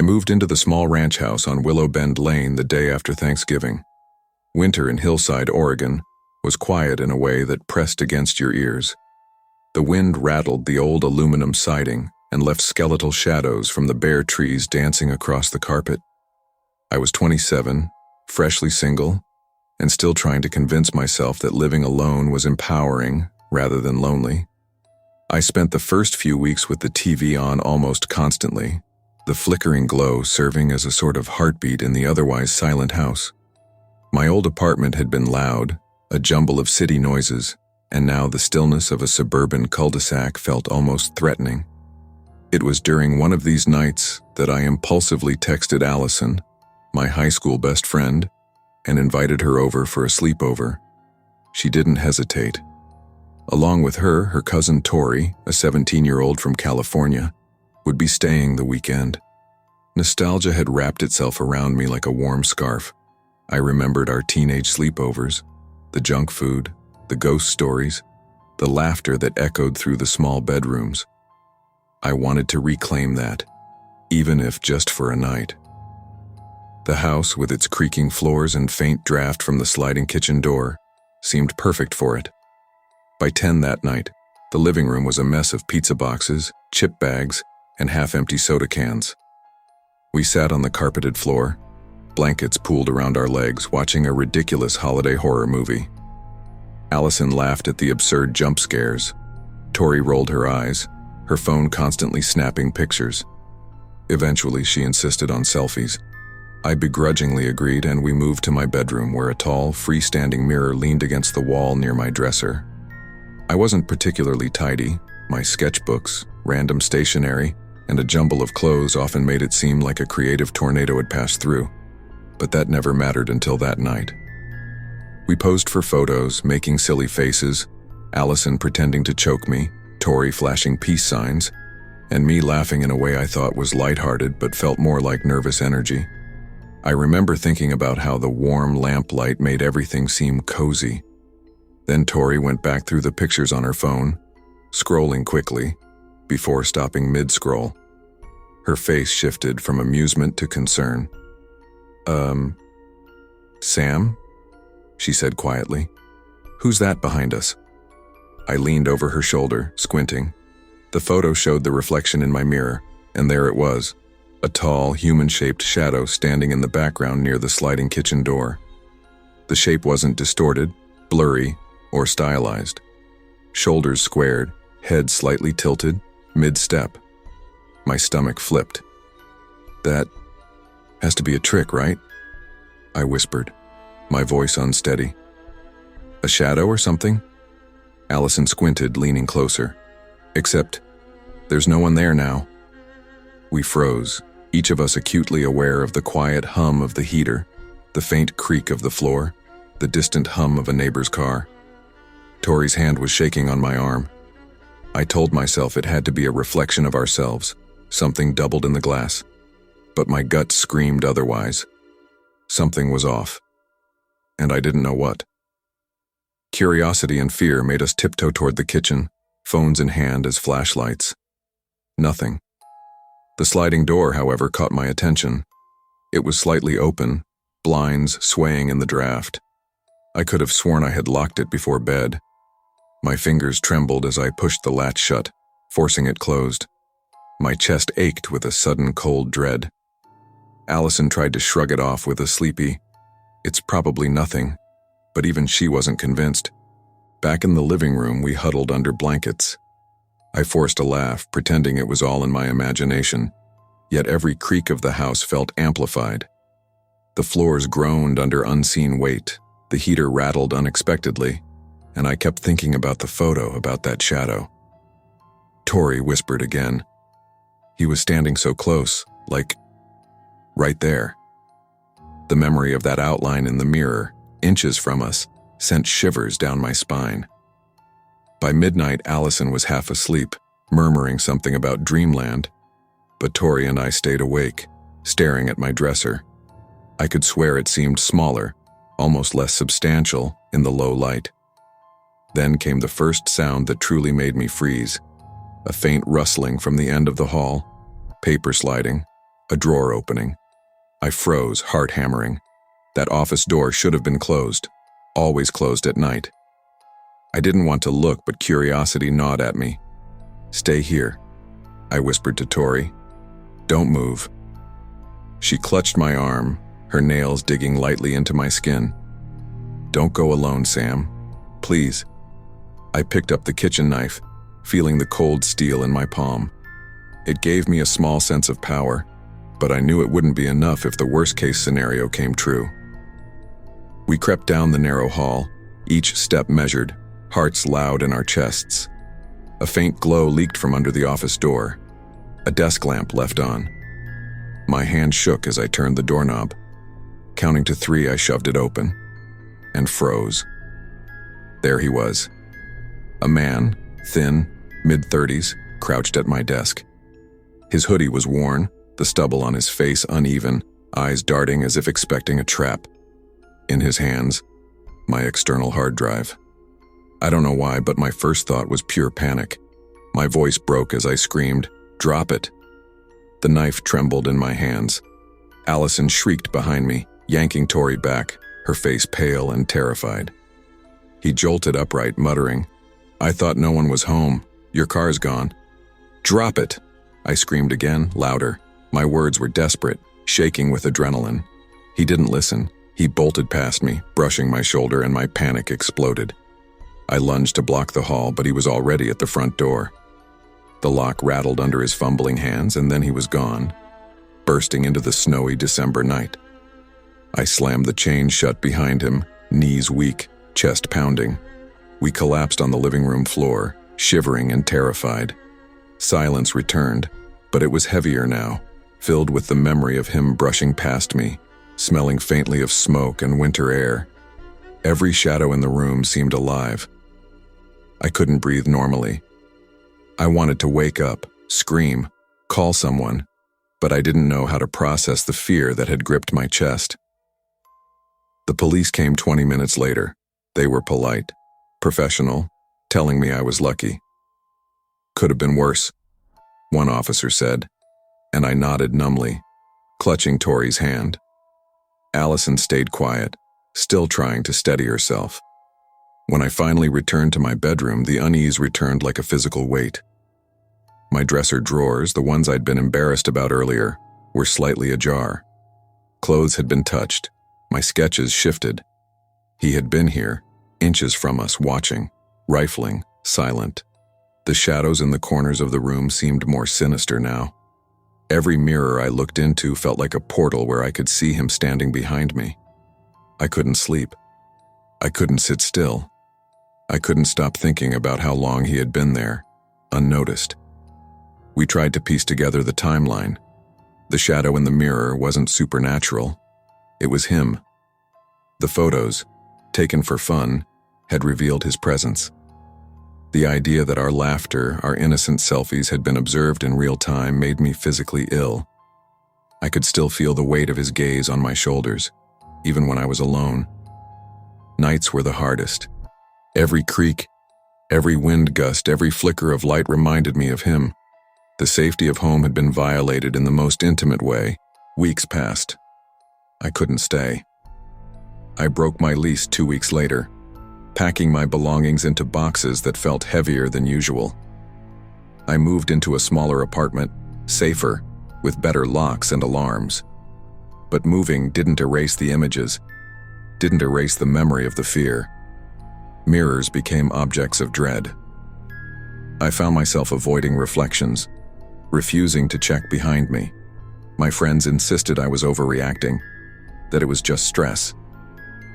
I moved into the small ranch house on Willow Bend Lane the day after Thanksgiving. Winter in Hillside, Oregon, was quiet in a way that pressed against your ears. The wind rattled the old aluminum siding and left skeletal shadows from the bare trees dancing across the carpet. I was 27, freshly single, and still trying to convince myself that living alone was empowering rather than lonely. I spent the first few weeks with the TV on almost constantly, the flickering glow serving as a sort of heartbeat in the otherwise silent house. My old apartment had been loud, a jumble of city noises, and now the stillness of a suburban cul-de-sac felt almost threatening. It was during one of these nights that I impulsively texted Allison, my high school best friend, and invited her over for a sleepover. She didn't hesitate. Along with her, her cousin Tori, a 17-year-old from California, would be staying the weekend. Nostalgia had wrapped itself around me like a warm scarf. I remembered our teenage sleepovers, the junk food, the ghost stories, the laughter that echoed through the small bedrooms. I wanted to reclaim that, even if just for a night. The house, with its creaking floors and faint draft from the sliding kitchen door, seemed perfect for it. By 10 that night, the living room was a mess of pizza boxes, chip bags, and half-empty soda cans. We sat on the carpeted floor, blankets pooled around our legs, watching a ridiculous holiday horror movie. Allison laughed at the absurd jump scares. Tori rolled her eyes, her phone constantly snapping pictures. Eventually, she insisted on selfies. I begrudgingly agreed, and we moved to my bedroom, where a tall, freestanding mirror leaned against the wall near my dresser. I wasn't particularly tidy. My sketchbooks, random stationery, and a jumble of clothes often made it seem like a creative tornado had passed through. But that never mattered until that night. We posed for photos, making silly faces, Allison pretending to choke me, Tori flashing peace signs, and me laughing in a way I thought was lighthearted but felt more like nervous energy. I remember thinking about how the warm lamplight made everything seem cozy. Then Tori went back through the pictures on her phone, scrolling quickly, before stopping mid-scroll. Her face shifted from amusement to concern. Sam? She said quietly. Who's that behind us? I leaned over her shoulder, squinting. The photo showed the reflection in my mirror, and there it was, a tall, human-shaped shadow standing in the background near the sliding kitchen door. The shape wasn't distorted, blurry, or stylized. Shoulders squared, head slightly tilted, mid-step. My stomach flipped. That has to be a trick, right? I whispered, my voice unsteady. A shadow or something? Allison squinted, leaning closer. Except, there's no one there now. We froze, each of us acutely aware of the quiet hum of the heater, the faint creak of the floor, the distant hum of a neighbor's car. Tori's hand was shaking on my arm. I told myself it had to be a reflection of ourselves, something doubled in the glass. But my gut screamed otherwise. Something was off, and I didn't know what. Curiosity and fear made us tiptoe toward the kitchen, phones in hand as flashlights. Nothing. The sliding door, however, caught my attention. It was slightly open, blinds swaying in the draft. I could have sworn I had locked it before bed. My fingers trembled as I pushed the latch shut, forcing it closed. My chest ached with a sudden cold dread. Allison tried to shrug it off with a sleepy, "It's probably nothing," but even she wasn't convinced. Back in the living room, we huddled under blankets. I forced a laugh, pretending it was all in my imagination, yet every creak of the house felt amplified. The floors groaned under unseen weight, the heater rattled unexpectedly, and I kept thinking about the photo, about that shadow. Tori whispered again. He was standing so close, like, right there. The memory of that outline in the mirror, inches from us, sent shivers down my spine. By midnight, Allison was half asleep, murmuring something about dreamland, but Tori and I stayed awake, staring at my dresser. I could swear it seemed smaller, almost less substantial, in the low light. Then came the first sound that truly made me freeze, a faint rustling from the end of the hall, paper sliding, a drawer opening. I froze, heart hammering. That office door should have been closed, always closed at night. I didn't want to look, but curiosity gnawed at me. "Stay here," I whispered to Tori. "Don't move." She clutched my arm, her nails digging lightly into my skin. "Don't go alone, Sam. Please." I picked up the kitchen knife, feeling the cold steel in my palm. It gave me a small sense of power, but I knew it wouldn't be enough if the worst-case scenario came true. We crept down the narrow hall, each step measured, hearts loud in our chests. A faint glow leaked from under the office door, a desk lamp left on. My hand shook as I turned the doorknob. Counting to 3, I shoved it open and froze. There he was. A man, thin, mid-30s, crouched at my desk. His hoodie was worn, the stubble on his face uneven, eyes darting as if expecting a trap. In his hands, my external hard drive. I don't know why, but my first thought was pure panic. My voice broke as I screamed, "Drop it!" The knife trembled in my hands. Allison shrieked behind me, yanking Tori back, her face pale and terrified. He jolted upright, muttering, "I thought no one was home. Your car's gone." "Drop it!" I screamed again, louder. My words were desperate, shaking with adrenaline. He didn't listen. He bolted past me, brushing my shoulder, and my panic exploded. I lunged to block the hall, but he was already at the front door. The lock rattled under his fumbling hands, and then he was gone, bursting into the snowy December night. I slammed the chain shut behind him, knees weak, chest pounding. We collapsed on the living room floor, shivering and terrified. Silence returned, but it was heavier now, filled with the memory of him brushing past me, smelling faintly of smoke and winter air. Every shadow in the room seemed alive. I couldn't breathe normally. I wanted to wake up, scream, call someone, but I didn't know how to process the fear that had gripped my chest. The police came 20 minutes later. They were polite, professional, telling me I was lucky. "Could have been worse," one officer said, and I nodded numbly, clutching Tori's hand. Allison stayed quiet, still trying to steady herself. When I finally returned to my bedroom, the unease returned like a physical weight. My dresser drawers, the ones I'd been embarrassed about earlier, were slightly ajar. Clothes had been touched, my sketches shifted. He had been here, inches from us, watching, rifling, silent. The shadows in the corners of the room seemed more sinister now. Every mirror I looked into felt like a portal where I could see him standing behind me. I couldn't sleep. I couldn't sit still. I couldn't stop thinking about how long he had been there, unnoticed. We tried to piece together the timeline. The shadow in the mirror wasn't supernatural. It was him. The photos, taken for fun, had revealed his presence. The idea that our laughter, our innocent selfies had been observed in real time made me physically ill. I could still feel the weight of his gaze on my shoulders, even when I was alone. Nights were the hardest. Every creak, every wind gust, every flicker of light reminded me of him. The safety of home had been violated in the most intimate way. Weeks passed. I couldn't stay. I broke my lease 2 weeks later, packing my belongings into boxes that felt heavier than usual. I moved into a smaller apartment, safer, with better locks and alarms. But moving didn't erase the images, didn't erase the memory of the fear. Mirrors became objects of dread. I found myself avoiding reflections, refusing to check behind me. My friends insisted I was overreacting, that it was just stress.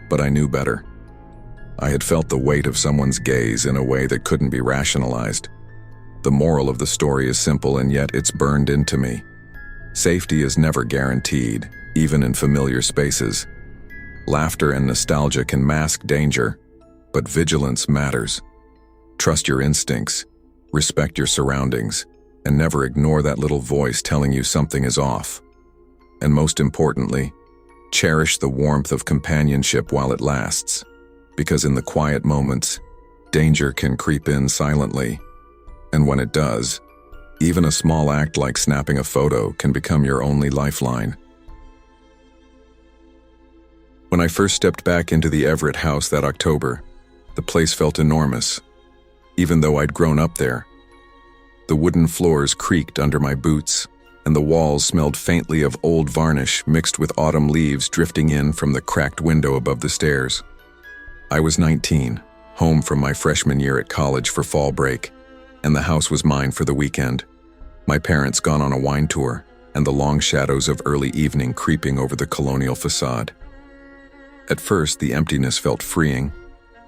But I knew better. I had felt the weight of someone's gaze in a way that couldn't be rationalized. The moral of the story is simple, and yet it's burned into me. Safety is never guaranteed, even in familiar spaces. Laughter and nostalgia can mask danger, but vigilance matters. Trust your instincts, respect your surroundings, and never ignore that little voice telling you something is off. And most importantly, cherish the warmth of companionship while it lasts, because in the quiet moments, danger can creep in silently, and when it does, Even a small act like snapping a photo can become your only lifeline. When I first stepped back into the Everett house that October, the place felt enormous, even though I'd grown up there. The wooden floors creaked under my boots, and the walls smelled faintly of old varnish mixed with autumn leaves drifting in from the cracked window above the stairs. I was 19, home from my freshman year at college for fall break, and the house was mine for the weekend. My parents gone on a wine tour, and the long shadows of early evening creeping over the colonial facade. At first, the emptiness felt freeing,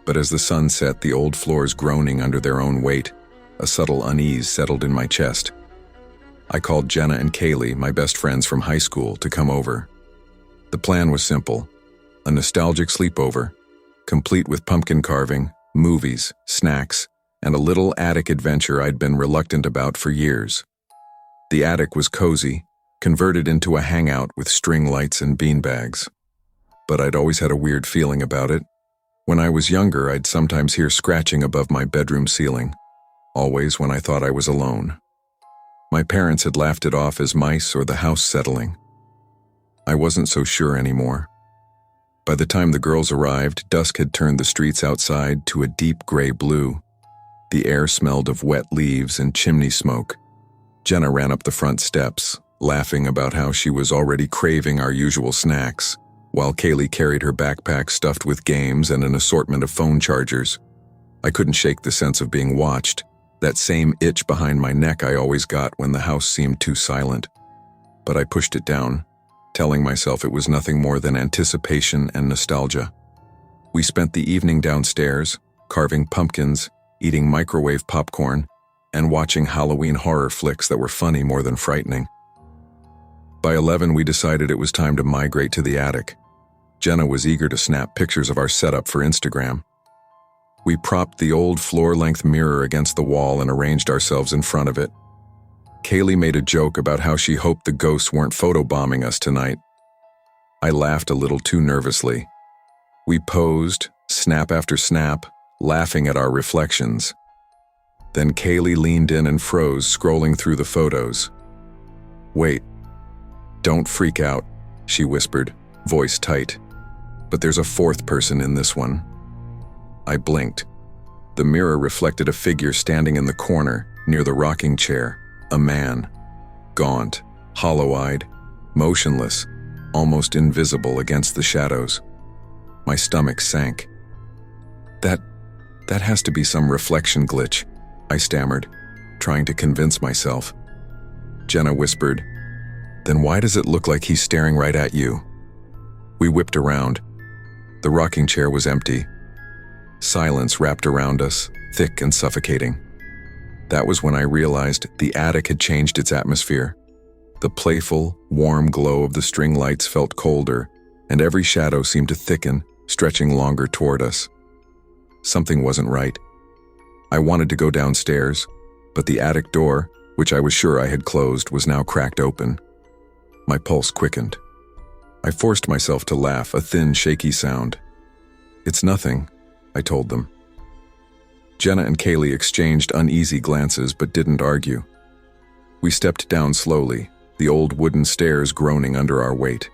but as the sun set, the old floors groaning under their own weight, a subtle unease settled in my chest. I called Jenna and Kaylee, my best friends from high school, to come over. The plan was simple: a nostalgic sleepover, complete with pumpkin carving, movies, snacks, and a little attic adventure I'd been reluctant about for years. The attic was cozy, converted into a hangout with string lights and beanbags. But I'd always had a weird feeling about it. When I was younger, I'd sometimes hear scratching above my bedroom ceiling, always when I thought I was alone. My parents had laughed it off as mice or the house settling. I wasn't so sure anymore. By the time the girls arrived, dusk had turned the streets outside to a deep gray blue. The air smelled of wet leaves and chimney smoke. Jenna ran up the front steps, laughing about how she was already craving our usual snacks, while Kaylee carried her backpack stuffed with games and an assortment of phone chargers. I couldn't shake the sense of being watched, that same itch behind my neck I always got when the house seemed too silent. But I pushed it down, telling myself it was nothing more than anticipation and nostalgia. We spent the evening downstairs, carving pumpkins, eating microwave popcorn, and watching Halloween horror flicks that were funny more than frightening. By 11, we decided it was time to migrate to the attic. Jenna was eager to snap pictures of our setup for Instagram. We propped the old floor-length mirror against the wall and arranged ourselves in front of it. Kaylee made a joke about how she hoped the ghosts weren't photobombing us tonight. I laughed a little too nervously. We posed, snap after snap, laughing at our reflections. Then Kaylee leaned in and froze, scrolling through the photos. "Wait, don't freak out," she whispered, voice tight. "But there's a fourth person in this one." I blinked. The mirror reflected a figure standing in the corner, near the rocking chair, a man. Gaunt, hollow-eyed, motionless, almost invisible against the shadows. My stomach sank. That has to be some reflection glitch," I stammered, trying to convince myself. Jenna whispered, "Then why does it look like he's staring right at you?" We whipped around. The rocking chair was empty. Silence wrapped around us, thick and suffocating. That was when I realized the attic had changed its atmosphere. The playful, warm glow of the string lights felt colder, and every shadow seemed to thicken, stretching longer toward us. Something wasn't right. I wanted to go downstairs, but the attic door, which I was sure I had closed, was now cracked open. My pulse quickened. I forced myself to laugh, a thin, shaky sound. "It's nothing," I told them. Jenna and Kaylee exchanged uneasy glances but didn't argue. We stepped down slowly, the old wooden stairs groaning under our weight.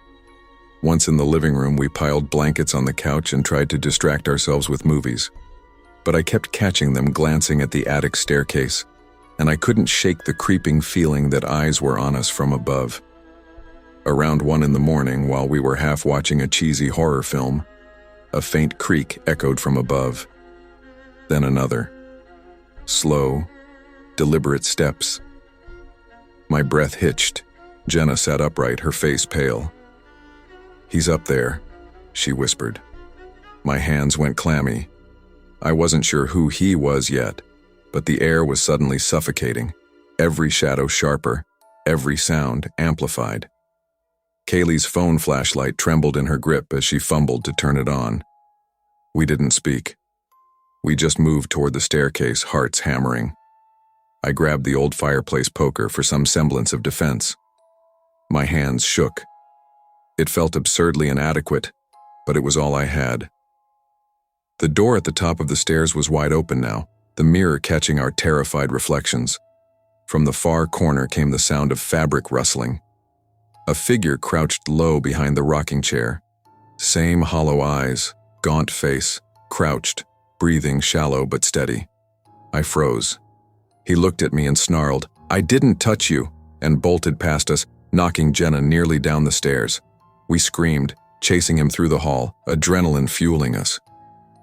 Once in the living room, we piled blankets on the couch and tried to distract ourselves with movies. But I kept catching them glancing at the attic staircase, and I couldn't shake the creeping feeling that eyes were on us from above. Around 1 in the morning, while we were half watching a cheesy horror film, a faint creak echoed from above. Then another. Slow, deliberate steps. My breath hitched. Jenna sat upright, her face pale. "He's up there," she whispered. My hands went clammy. I wasn't sure who he was yet, but the air was suddenly suffocating, every shadow sharper, every sound amplified. Kaylee's phone flashlight trembled in her grip as she fumbled to turn it on. We didn't speak. We just moved toward the staircase, hearts hammering. I grabbed the old fireplace poker for some semblance of defense. My hands shook. It felt absurdly inadequate, but it was all I had. The door at the top of the stairs was wide open now, the mirror catching our terrified reflections. From the far corner came the sound of fabric rustling. A figure crouched low behind the rocking chair. Same hollow eyes, gaunt face, crouched, breathing shallow but steady. I froze. He looked at me and snarled, "I didn't touch you," and bolted past us, knocking Jenna nearly down the stairs. We screamed, chasing him through the hall, adrenaline fueling us.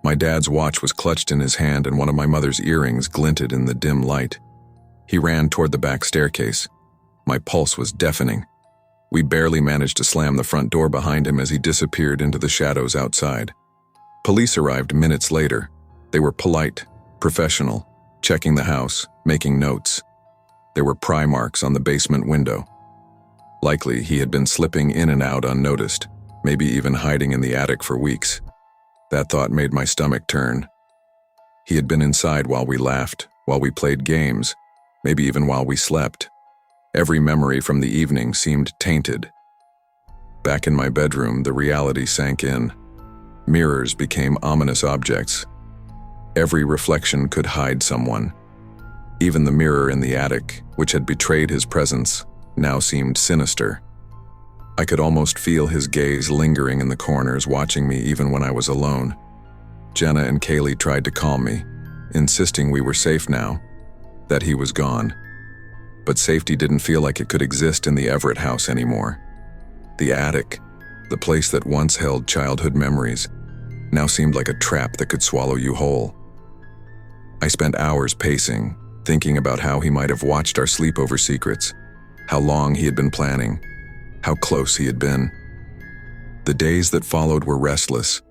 My dad's watch was clutched in his hand and one of my mother's earrings glinted in the dim light. He ran toward the back staircase. My pulse was deafening. We barely managed to slam the front door behind him as he disappeared into the shadows outside. Police arrived minutes later. They were polite, professional, checking the house, making notes. There were pry marks on the basement window. Likely he had been slipping in and out unnoticed, maybe even hiding in the attic for weeks. That thought made my stomach turn. He had been inside while we laughed, while we played games, maybe even while we slept. Every memory from the evening seemed tainted. Back in my bedroom, the reality sank in. Mirrors became ominous objects. Every reflection could hide someone. Even the mirror in the attic, which had betrayed his presence, now seemed sinister. I could almost feel his gaze lingering in the corners, watching me even when I was alone. Jenna and Kaylee tried to calm me, insisting we were safe now, that he was gone. But safety didn't feel like it could exist in the Everett house anymore. The attic, the place that once held childhood memories, now seemed like a trap that could swallow you whole. I spent hours pacing, thinking about how he might have watched our sleepover secrets, how long he had been planning, how close he had been. The days that followed were restless.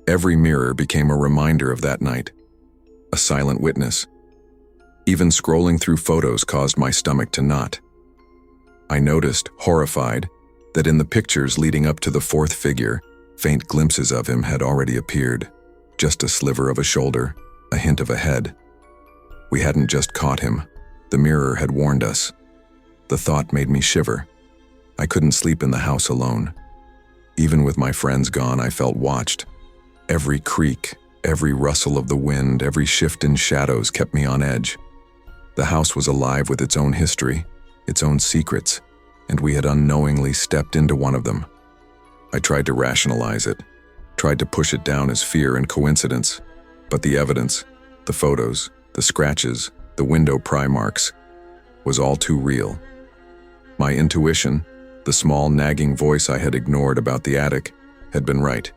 Every mirror became a reminder of that night, a silent witness. Even scrolling through photos caused my stomach to knot. I noticed, horrified, that in the pictures leading up to the fourth figure, faint glimpses of him had already appeared, just a sliver of a shoulder, a hint of a head. We hadn't just caught him. The mirror had warned us. The thought made me shiver. I couldn't sleep in the house alone. Even with my friends gone, I felt watched. Every creak, every rustle of the wind, every shift in shadows kept me on edge. The house was alive with its own history, its own secrets, and we had unknowingly stepped into one of them. I tried to rationalize it, tried to push it down as fear and coincidence, but the evidence, the photos, the scratches, the window pry marks, was all too real. My intuition, the small nagging voice I had ignored about the attic, had been right.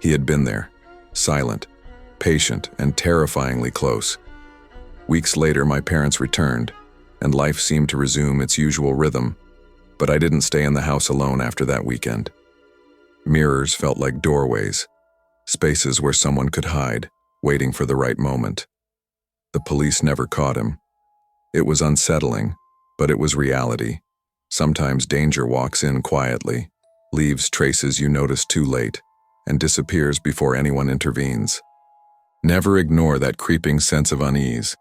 He had been there, silent, patient, and terrifyingly close. Weeks later, my parents returned, and life seemed to resume its usual rhythm, but I didn't stay in the house alone after that weekend. Mirrors felt like doorways, spaces where someone could hide, waiting for the right moment. The police never caught him. It was unsettling, but it was reality. Sometimes danger walks in quietly, leaves traces you notice too late, and disappears before anyone intervenes. Never ignore that creeping sense of unease.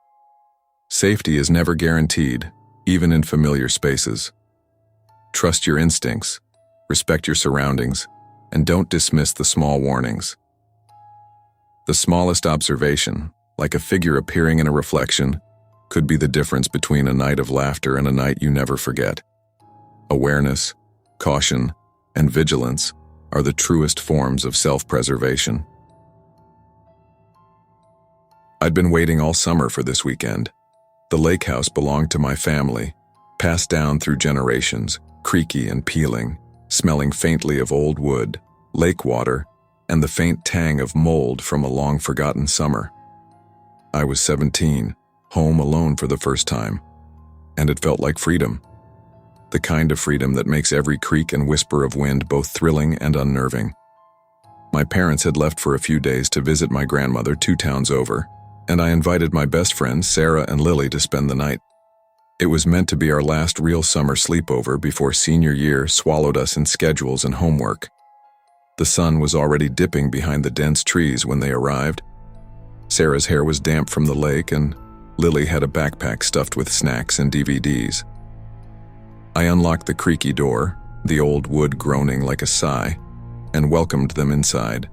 Safety is never guaranteed, even in familiar spaces. Trust your instincts, respect your surroundings, and don't dismiss the small warnings. The smallest observation, like a figure appearing in a reflection, could be the difference between a night of laughter and a night you never forget. Awareness, caution, and vigilance are the truest forms of self-preservation. I'd been waiting all summer for this weekend. The lake house belonged to my family, passed down through generations, creaky and peeling, smelling faintly of old wood, lake water, and the faint tang of mold from a long-forgotten summer. I was 17, home alone for the first time, and it felt like freedom. The kind of freedom that makes every creak and whisper of wind both thrilling and unnerving. My parents had left for a few days to visit my grandmother 2 towns over, and I invited my best friends Sarah and Lily to spend the night. It was meant to be our last real summer sleepover before senior year swallowed us in schedules and homework. The sun was already dipping behind the dense trees when they arrived. Sarah's hair was damp from the lake, and Lily had a backpack stuffed with snacks and DVDs. I unlocked the creaky door, the old wood groaning like a sigh, and welcomed them inside.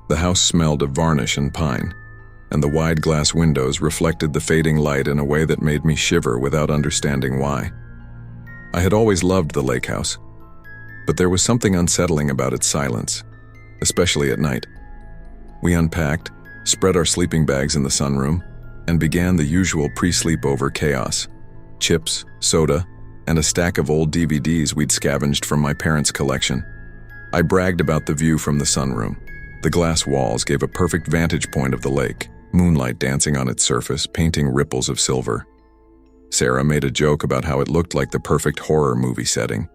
The house smelled of varnish and pine, and the wide glass windows reflected the fading light in a way that made me shiver without understanding why. I had always loved the lake house, but there was something unsettling about its silence, especially at night. We unpacked, spread our sleeping bags in the sunroom, and began the usual pre-sleepover chaos: chips, soda, and a stack of old DVDs we'd scavenged from my parents' collection. I bragged about the view from the sunroom. The glass walls gave a perfect vantage point of the lake, moonlight dancing on its surface, painting ripples of silver. Sarah made a joke about how it looked like the perfect horror movie setting,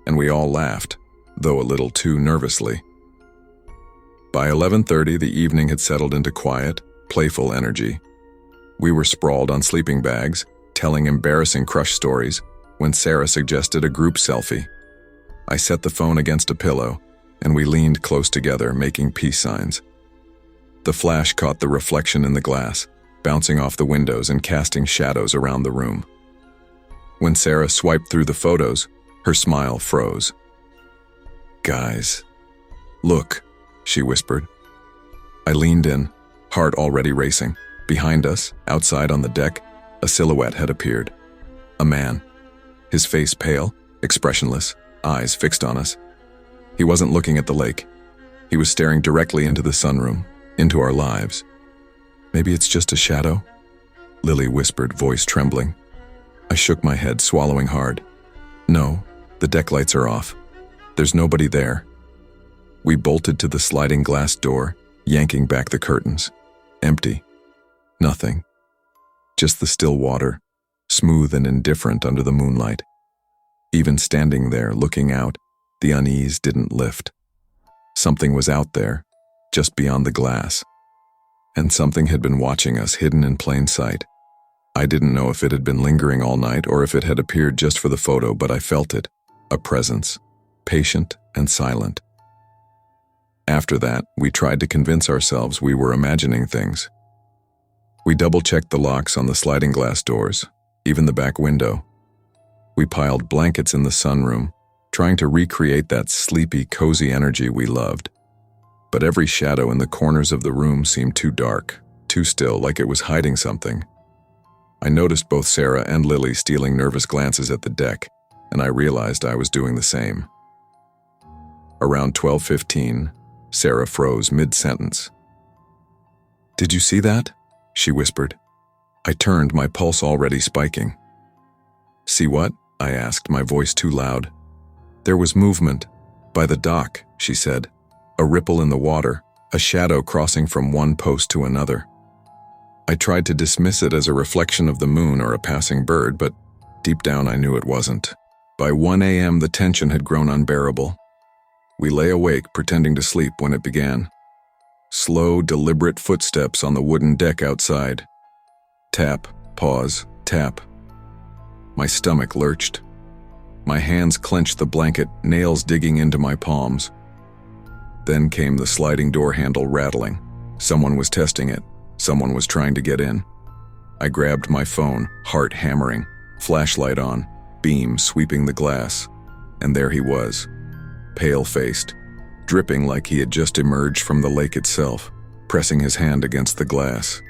and we all laughed, though a little too nervously. By 11:30, the evening had settled into quiet, playful energy. We were sprawled on sleeping bags, telling embarrassing crush stories, when Sarah suggested a group selfie. I set the phone against a pillow, and we leaned close together, making peace signs. The flash caught the reflection in the glass, bouncing off the windows and casting shadows around the room. When Sarah swiped through the photos, her smile froze. "Guys, look," she whispered. I leaned in, heart already racing. Behind us, outside on the deck, a silhouette had appeared. A man. His face pale, expressionless, eyes fixed on us. He wasn't looking at the lake. He was staring directly into the sunroom, into our lives. "Maybe it's just a shadow?" Lily whispered, voice trembling. I shook my head, swallowing hard. "No, the deck lights are off. There's nobody there." We bolted to the sliding glass door, yanking back the curtains. Empty. Nothing. Just the still water, smooth and indifferent under the moonlight. Even standing there, looking out, the unease didn't lift. Something was out there, just beyond the glass. And something had been watching us, hidden in plain sight. I didn't know if it had been lingering all night or if it had appeared just for the photo, but I felt it, a presence, patient and silent. After that, we tried to convince ourselves we were imagining things. We double-checked the locks on the sliding glass doors, even the back window. We piled blankets in the sunroom, trying to recreate that sleepy, cozy energy we loved. But every shadow in the corners of the room seemed too dark, too still, like it was hiding something. I noticed both Sarah and Lily stealing nervous glances at the deck, and I realized I was doing the same. Around 12:15, Sarah froze mid-sentence. "Did you see that?" she whispered. I turned, my pulse already spiking. "See what?" I asked, my voice too loud. "There was movement. By the dock," she said. "A ripple in the water, a shadow crossing from one post to another." I tried to dismiss it as a reflection of the moon or a passing bird, but deep down I knew it wasn't. By 1 a.m. the tension had grown unbearable. We lay awake, pretending to sleep when it began. Slow, deliberate footsteps on the wooden deck outside. Tap, pause, tap. My stomach lurched. My hands clenched the blanket, nails digging into my palms. Then came the sliding door handle rattling. Someone was testing it. Someone was trying to get in. I grabbed my phone, heart hammering, flashlight on, beam sweeping the glass. And there he was, pale-faced, dripping like he had just emerged from the lake itself, pressing his hand against the glass.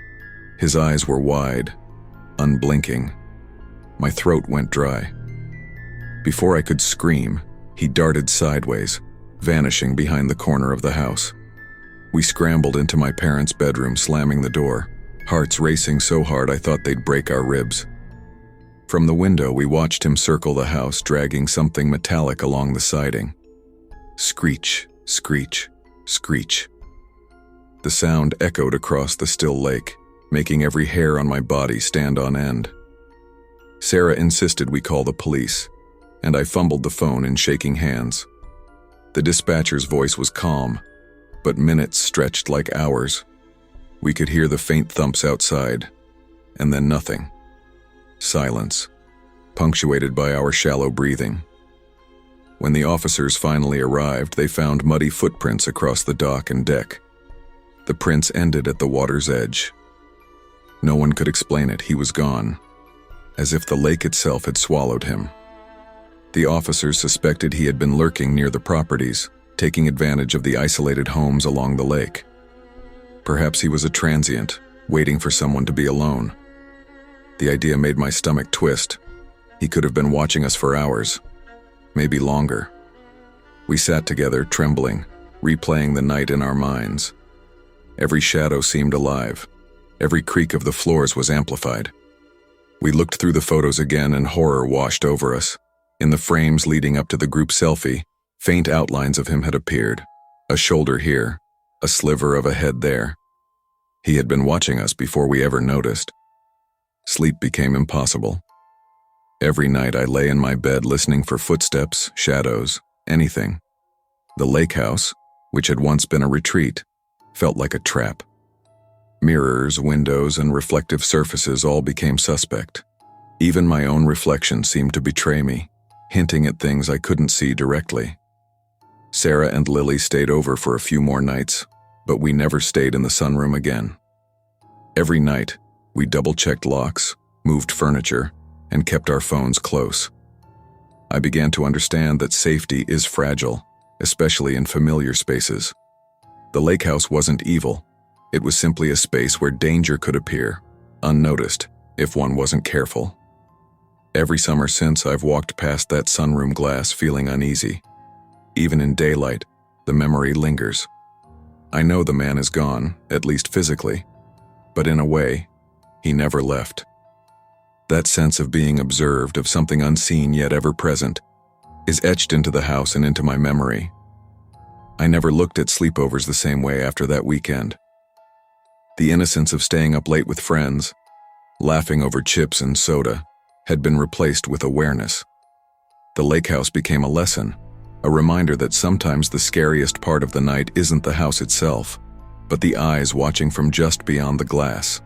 His eyes were wide, unblinking. My throat went dry. Before I could scream, he darted sideways, vanishing behind the corner of the house. We scrambled into my parents' bedroom, slamming the door, hearts racing so hard I thought they'd break our ribs. From the window, we watched him circle the house, dragging something metallic along the siding. Screech, screech, screech. The sound echoed across the still lake, making every hair on my body stand on end. Sarah insisted we call the police, and I fumbled the phone in shaking hands. The dispatcher's voice was calm, but minutes stretched like hours. We could hear the faint thumps outside, and then nothing. Silence, punctuated by our shallow breathing. When the officers finally arrived, they found muddy footprints across the dock and deck. The prints ended at the water's edge. No one could explain it. He was gone, as if the lake itself had swallowed him. The officers suspected he had been lurking near the properties, taking advantage of the isolated homes along the lake. Perhaps he was a transient, waiting for someone to be alone. The idea made my stomach twist. He could have been watching us for hours, maybe longer. We sat together, trembling, replaying the night in our minds. Every shadow seemed alive. Every creak of the floors was amplified. We looked through the photos again and horror washed over us. In the frames leading up to the group selfie, faint outlines of him had appeared. A shoulder here, a sliver of a head there. He had been watching us before we ever noticed. Sleep became impossible. Every night I lay in my bed listening for footsteps, shadows, anything. The lake house, which had once been a retreat, felt like a trap. Mirrors, windows, and reflective surfaces all became suspect. Even my own reflection seemed to betray me, hinting at things I couldn't see directly. Sarah and Lily stayed over for a few more nights, but we never stayed in the sunroom again. Every night, we double-checked locks, moved furniture, and kept our phones close. I began to understand that safety is fragile, especially in familiar spaces. The lake house wasn't evil. It was simply a space where danger could appear, unnoticed, if one wasn't careful. Every summer since, I've walked past that sunroom glass feeling uneasy. Even in daylight, the memory lingers. I know the man is gone, at least physically, but in a way, he never left. That sense of being observed, of something unseen yet ever present, is etched into the house and into my memory. I never looked at sleepovers the same way after that weekend. The innocence of staying up late with friends, laughing over chips and soda, had been replaced with awareness. The lake house became a lesson, a reminder that sometimes the scariest part of the night isn't the house itself, but the eyes watching from just beyond the glass.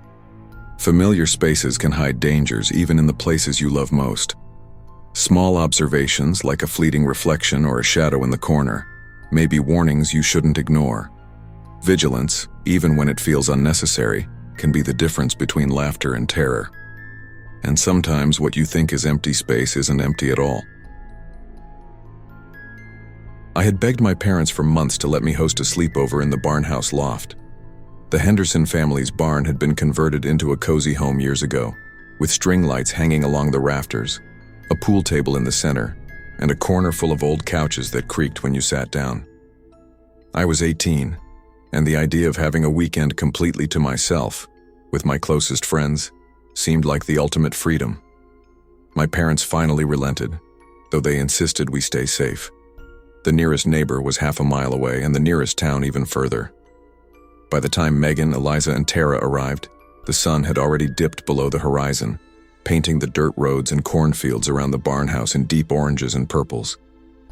Familiar spaces can hide dangers even in the places you love most. Small observations, like a fleeting reflection or a shadow in the corner, may be warnings you shouldn't ignore. Vigilance, even when it feels unnecessary, can be the difference between laughter and terror. And sometimes what you think is empty space isn't empty at all. I had begged my parents for months to let me host a sleepover in the barnhouse loft. The Henderson family's barn had been converted into a cozy home years ago, with string lights hanging along the rafters, a pool table in the center, and a corner full of old couches that creaked when you sat down. I was 18, and the idea of having a weekend completely to myself, with my closest friends, seemed like the ultimate freedom. My parents finally relented, though they insisted we stay safe. The nearest neighbor was half a mile away, and the nearest town even further. By the time Megan, Eliza, and Tara arrived, the sun had already dipped below the horizon, painting the dirt roads and cornfields around the barnhouse in deep oranges and purples.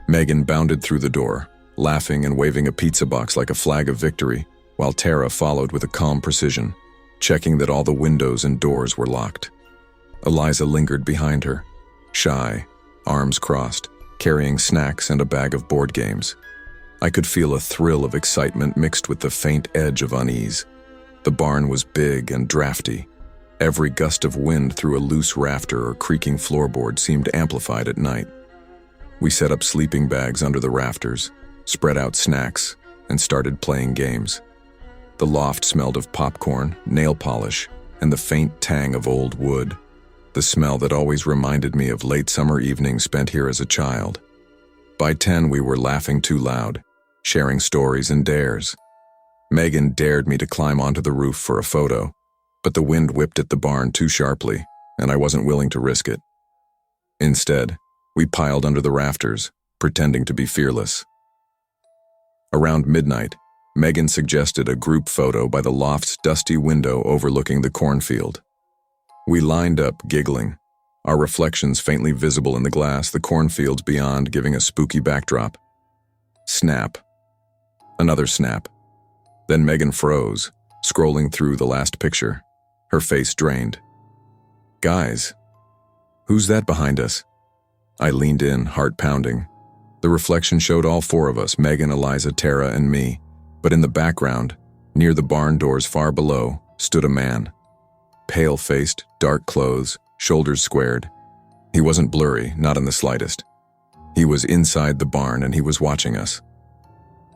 Megan bounded through the door, laughing and waving a pizza box like a flag of victory, while Tara followed with a calm precision, checking that all the windows and doors were locked. Eliza lingered behind her, shy, arms crossed, carrying snacks and a bag of board games. I could feel a thrill of excitement mixed with the faint edge of unease. The barn was big and drafty. Every gust of wind through a loose rafter or creaking floorboard seemed amplified at night. We set up sleeping bags under the rafters, spread out snacks, and started playing games. The loft smelled of popcorn, nail polish, and the faint tang of old wood, the smell that always reminded me of late summer evenings spent here as a child. By 10, we were laughing too loud, sharing stories and dares. Megan dared me to climb onto the roof for a photo, but the wind whipped at the barn too sharply, and I wasn't willing to risk it. Instead, we piled under the rafters, pretending to be fearless. Around midnight, Megan suggested a group photo by the loft's dusty window overlooking the cornfield. We lined up, giggling, our reflections faintly visible in the glass, the cornfields beyond giving a spooky backdrop. Snap. Another snap. Then Megan froze, scrolling through the last picture, her face drained. "Guys, who's that behind us?" I leaned in, heart pounding. The reflection showed all four of us, Megan, Eliza, Tara, and me, but in the background, near the barn doors far below, stood a man. Pale-faced, dark clothes, shoulders squared. He wasn't blurry, not in the slightest. He was inside the barn and he was watching us.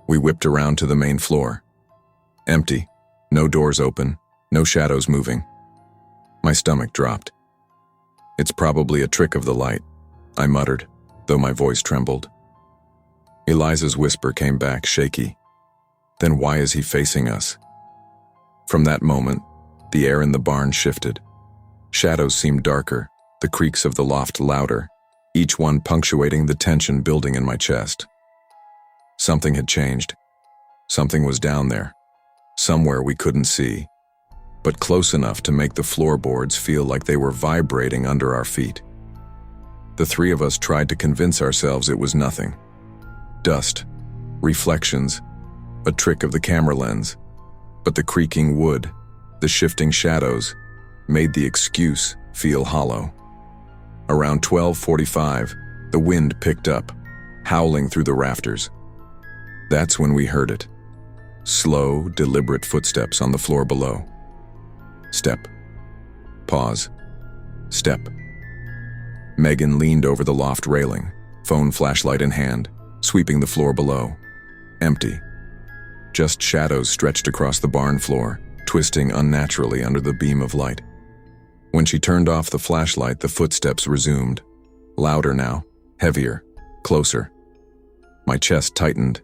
We whipped around to the main floor. Empty, no doors open, No shadows moving. My stomach dropped. "It's probably a trick of the light," I muttered, though my voice trembled. Eliza's whisper came back, shaky. "Then why is he facing us?" From that moment, the air in the barn shifted. Shadows seemed darker, the creaks of the loft louder, each one punctuating the tension building in my chest. Something had changed. Something was down there, somewhere we couldn't see, but close enough to make the floorboards feel like they were vibrating under our feet. The three of us tried to convince ourselves it was nothing. Dust, reflections, a trick of the camera lens, but the creaking wood, the shifting shadows, made the excuse feel hollow. Around 12:45, the wind picked up, howling through the rafters. That's when we heard it. Slow, deliberate footsteps on the floor below. Step. Pause. Step. Megan leaned over the loft railing, phone flashlight in hand, sweeping the floor below. Empty. Just shadows stretched across the barn floor, twisting unnaturally under the beam of light. When she turned off the flashlight, the footsteps resumed. Louder now, heavier, closer. My chest tightened,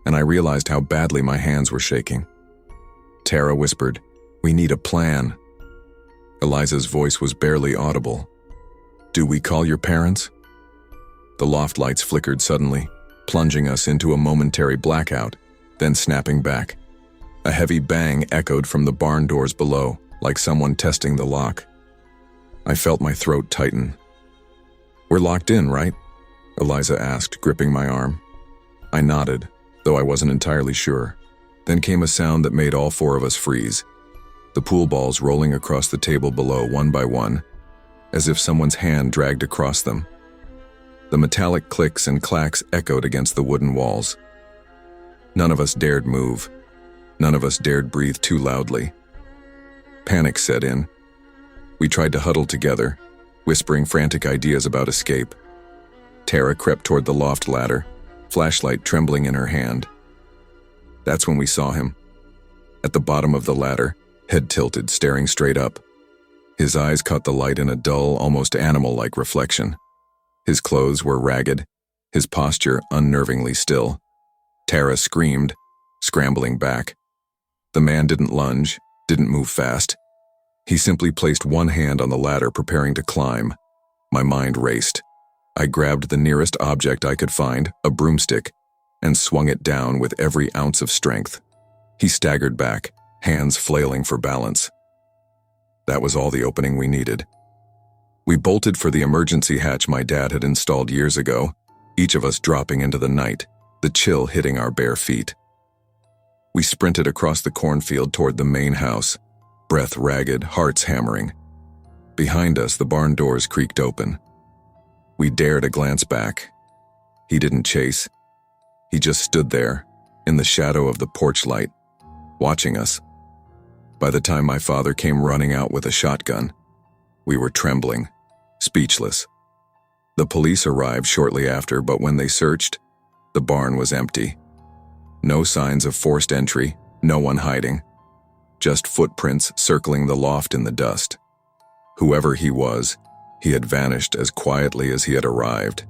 and I realized how badly my hands were shaking. Tara whispered, "We need a plan." Eliza's voice was barely audible. "Do we call your parents?" The loft lights flickered suddenly, plunging us into a momentary blackout, then snapping back. A heavy bang echoed from the barn doors below, like someone testing the lock. I felt my throat tighten. "We're locked in, right?" Eliza asked, gripping my arm. I nodded, though I wasn't entirely sure. Then came a sound that made all four of us freeze. The pool balls rolling across the table below one by one, as if someone's hand dragged across them. The metallic clicks and clacks echoed against the wooden walls. None of us dared move. None of us dared breathe too loudly. Panic set in. We tried to huddle together, whispering frantic ideas about escape. Tara crept toward the loft ladder, flashlight trembling in her hand. That's when we saw him. At the bottom of the ladder, head tilted, staring straight up. His eyes caught the light in a dull, almost animal-like reflection. His clothes were ragged, his posture unnervingly still. Tara screamed, scrambling back. The man didn't lunge, didn't move fast. He simply placed one hand on the ladder, preparing to climb. My mind raced. I grabbed the nearest object I could find, a broomstick, and swung it down with every ounce of strength. He staggered back, hands flailing for balance. That was all the opening we needed. We bolted for the emergency hatch my dad had installed years ago, each of us dropping into the night, the chill hitting our bare feet. We sprinted across the cornfield toward the main house, breath ragged, hearts hammering. Behind us, the barn doors creaked open. We dared a glance back. He didn't chase. He just stood there, in the shadow of the porch light, watching us. By the time my father came running out with a shotgun, we were trembling, speechless. The police arrived shortly after, but when they searched, the barn was empty. No signs of forced entry, no one hiding. Just footprints circling the loft in the dust. Whoever he was, he had vanished as quietly as he had arrived.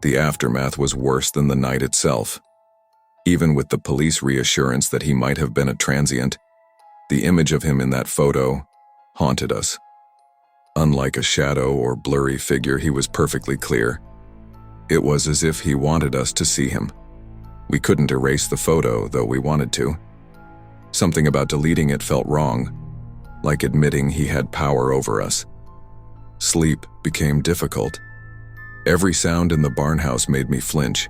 The aftermath was worse than the night itself. Even with the police reassurance that he might have been a transient, the image of him in that photo haunted us. Unlike a shadow or blurry figure, he was perfectly clear. It was as if he wanted us to see him. We couldn't erase the photo, though we wanted to. Something about deleting it felt wrong, like admitting he had power over us. Sleep became difficult. Every sound in the barn house made me flinch.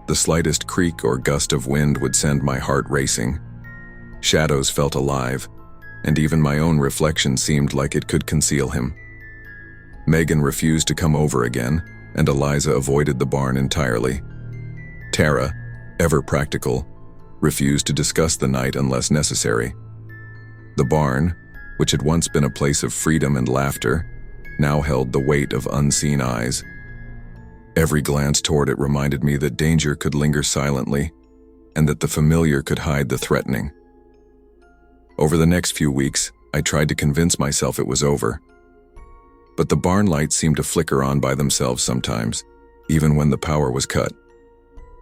The slightest creak or gust of wind would send my heart racing. Shadows felt alive, and even my own reflection seemed like it could conceal him. Megan refused to come over again, and Eliza avoided the barn entirely. Tara, ever practical, refused to discuss the night unless necessary. The barn, which had once been a place of freedom and laughter, now held the weight of unseen eyes. Every glance toward it reminded me that danger could linger silently, and that the familiar could hide the threatening. Over the next few weeks, I tried to convince myself it was over. But the barn lights seemed to flicker on by themselves sometimes, even when the power was cut.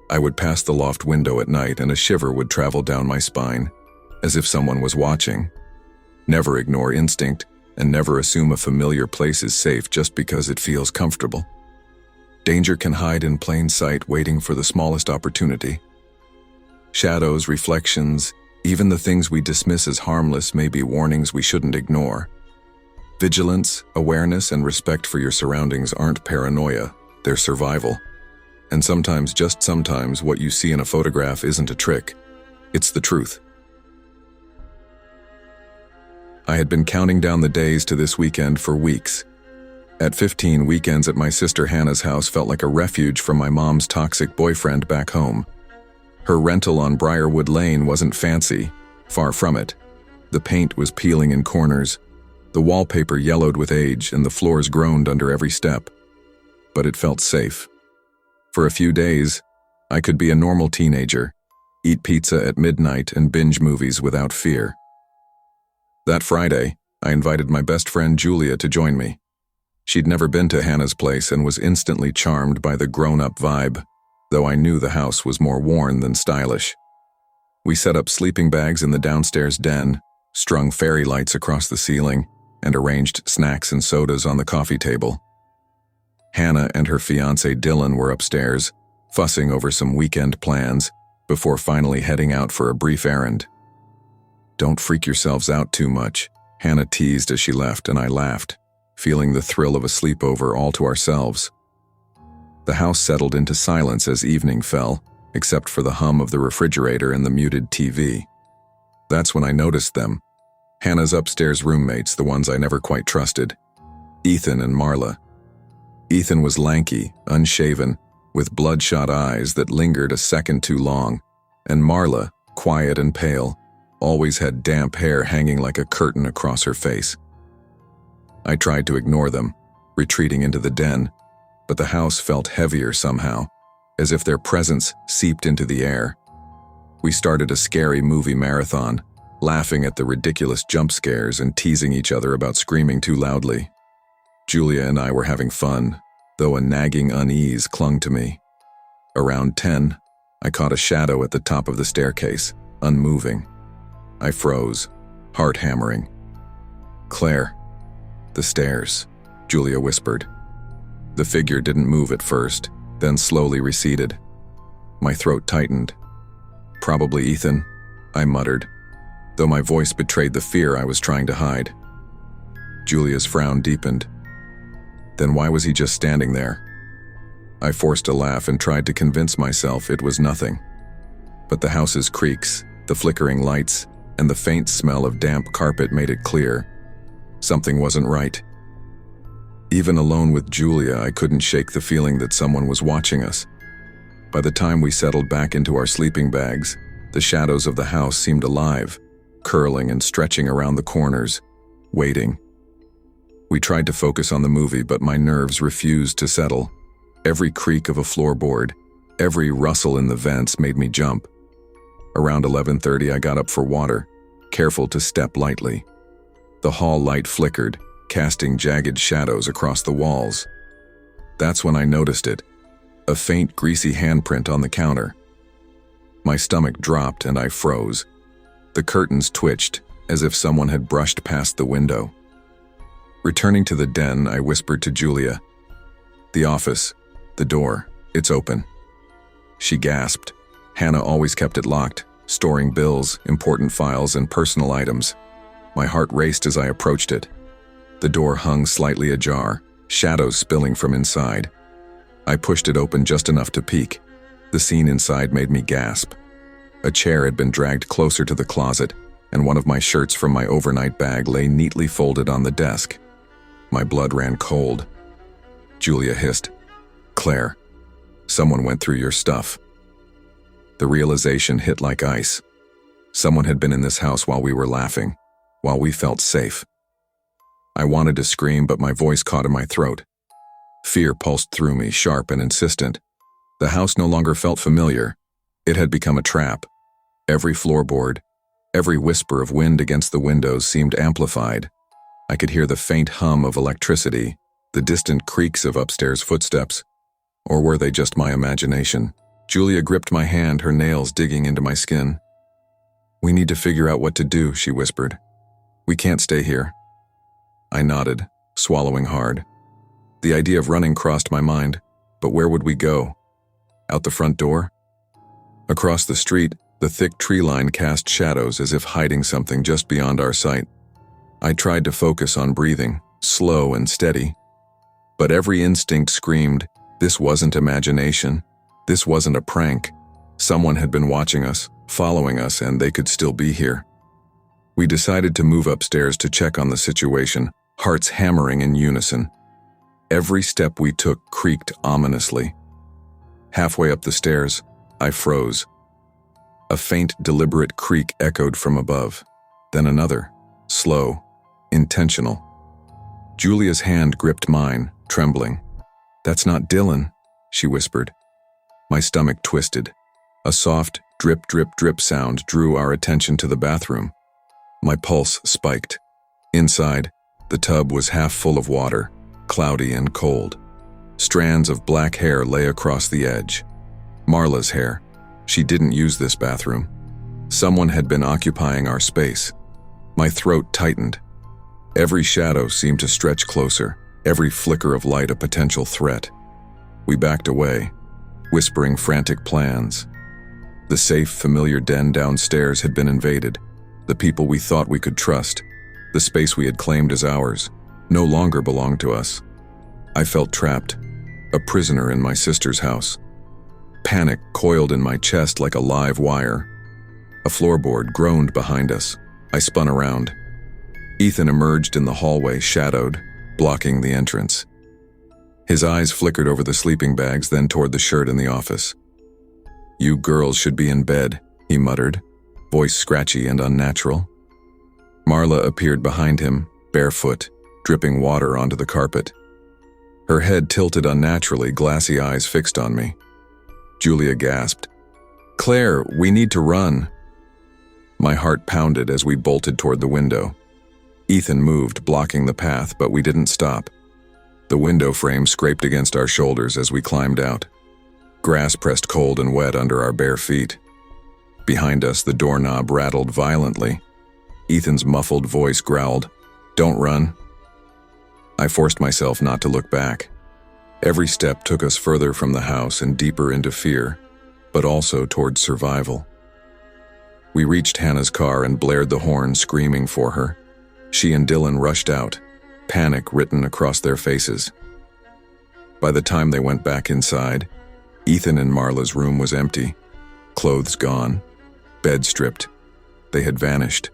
I would pass the loft window at night and a shiver would travel down my spine, as if someone was watching. Never ignore instinct, and never assume a familiar place is safe just because it feels comfortable. Danger can hide in plain sight, waiting for the smallest opportunity. Shadows, reflections, even the things we dismiss as harmless may be warnings we shouldn't ignore. Vigilance, awareness, and respect for your surroundings aren't paranoia, they're survival. And sometimes, just sometimes, what you see in a photograph isn't a trick. It's the truth. I had been counting down the days to this weekend for weeks. At 15, weekends at my sister Hannah's house felt like a refuge from my mom's toxic boyfriend back home. Her rental on Briarwood Lane wasn't fancy, far from it. The paint was peeling in corners, the wallpaper yellowed with age, and the floors groaned under every step. But it felt safe. For a few days, I could be a normal teenager, eat pizza at midnight and binge movies without fear. That Friday, I invited my best friend Julia to join me. She'd never been to Hannah's place and was instantly charmed by the grown-up vibe, though I knew the house was more worn than stylish. We set up sleeping bags in the downstairs den, strung fairy lights across the ceiling, and arranged snacks and sodas on the coffee table. Hannah and her fiancé Dylan were upstairs, fussing over some weekend plans, before finally heading out for a brief errand. "Don't freak yourselves out too much," Hannah teased as she left, and I laughed, feeling the thrill of a sleepover all to ourselves. The house settled into silence as evening fell, except for the hum of the refrigerator and the muted TV. That's when I noticed them. Hannah's upstairs roommates, the ones I never quite trusted. Ethan and Marla. Ethan was lanky, unshaven, with bloodshot eyes that lingered a second too long, and Marla, quiet and pale, always had damp hair hanging like a curtain across her face. I tried to ignore them, retreating into the den, but the house felt heavier somehow, as if their presence seeped into the air. We started a scary movie marathon, laughing at the ridiculous jump scares and teasing each other about screaming too loudly. Julia and I were having fun, though a nagging unease clung to me. Around 10, I caught a shadow at the top of the staircase, unmoving. I froze, heart hammering. "Claire." "The stairs," Julia whispered. The figure didn't move at first, then slowly receded. My throat tightened. "Probably Ethan," I muttered, though my voice betrayed the fear I was trying to hide. Julia's frown deepened. "Then why was he just standing there?" I forced a laugh and tried to convince myself it was nothing. But the house's creaks, the flickering lights, and the faint smell of damp carpet made it clear. Something wasn't right. Even alone with Julia, I couldn't shake the feeling that someone was watching us. By the time we settled back into our sleeping bags, the shadows of the house seemed alive, curling and stretching around the corners, waiting. We tried to focus on the movie, but my nerves refused to settle. Every creak of a floorboard, every rustle in the vents made me jump. Around 11:30, I got up for water, careful to step lightly. The hall light flickered, casting jagged shadows across the walls. That's when I noticed it, a faint, greasy handprint on the counter. My stomach dropped and I froze. The curtains twitched, as if someone had brushed past the window. Returning to the den, I whispered to Julia, "The office, the door, it's open." She gasped. Hannah always kept it locked, storing bills, important files, and personal items. My heart raced as I approached it. The door hung slightly ajar, shadows spilling from inside. I pushed it open just enough to peek. The scene inside made me gasp. A chair had been dragged closer to the closet, and one of my shirts from my overnight bag lay neatly folded on the desk. My blood ran cold. Julia hissed, "Claire, someone went through your stuff." The realization hit like ice. Someone had been in this house while we were laughing, while we felt safe. I wanted to scream, but my voice caught in my throat. Fear pulsed through me, sharp and insistent. The house no longer felt familiar. It had become a trap. Every floorboard, Every whisper of wind against the windows seemed amplified. I could hear the faint hum of electricity, the distant creaks of upstairs footsteps. Or were they just my imagination? Julia gripped my hand, her nails digging into my skin. "We need to figure out what to do," she whispered. "We can't stay here." I nodded, swallowing hard. The idea of running crossed my mind, but where would we go? Out the front door? Across the street, the thick tree line cast shadows as if hiding something just beyond our sight. I tried to focus on breathing, slow and steady. But every instinct screamed, this wasn't imagination. This wasn't a prank. Someone had been watching us, following us, and they could still be here. We decided to move upstairs to check on the situation, hearts hammering in unison. Every step we took creaked ominously. Halfway up the stairs, I froze. A faint, deliberate creak echoed from above. Then another, slow, intentional. Julia's hand gripped mine, trembling. "That's not Dylan," she whispered. My stomach twisted. A soft, drip, drip, drip sound drew our attention to the bathroom. My pulse spiked. Inside, the tub was half full of water, cloudy and cold. Strands of black hair lay across the edge. Marla's hair. She didn't use this bathroom. Someone had been occupying our space. My throat tightened. Every shadow seemed to stretch closer, every flicker of light a potential threat. We backed away, whispering frantic plans. The safe, familiar den downstairs had been invaded. The people we thought we could trust, the space we had claimed as ours, no longer belonged to us. I felt trapped, a prisoner in my sister's house. Panic coiled in my chest like a live wire. A floorboard groaned behind us. I spun around. Ethan emerged in the hallway, shadowed, blocking the entrance. His eyes flickered over the sleeping bags, then toward the shirt in the office. "You girls should be in bed," he muttered, voice scratchy and unnatural. Marla appeared behind him, barefoot, dripping water onto the carpet. Her head tilted unnaturally, glassy eyes fixed on me. Julia gasped, "Claire, we need to run." My heart pounded as we bolted toward the window. Ethan moved, blocking the path, but we didn't stop. The window frame scraped against our shoulders as we climbed out. Grass pressed cold and wet under our bare feet. Behind us, the doorknob rattled violently. Ethan's muffled voice growled, "Don't run." I forced myself not to look back. Every step took us further from the house and deeper into fear, but also towards survival. We reached Hannah's car and blared the horn, screaming for her. She and Dylan rushed out, panic written across their faces. By the time they went back inside, Ethan and Marla's room was empty, clothes gone, bed stripped. They had vanished.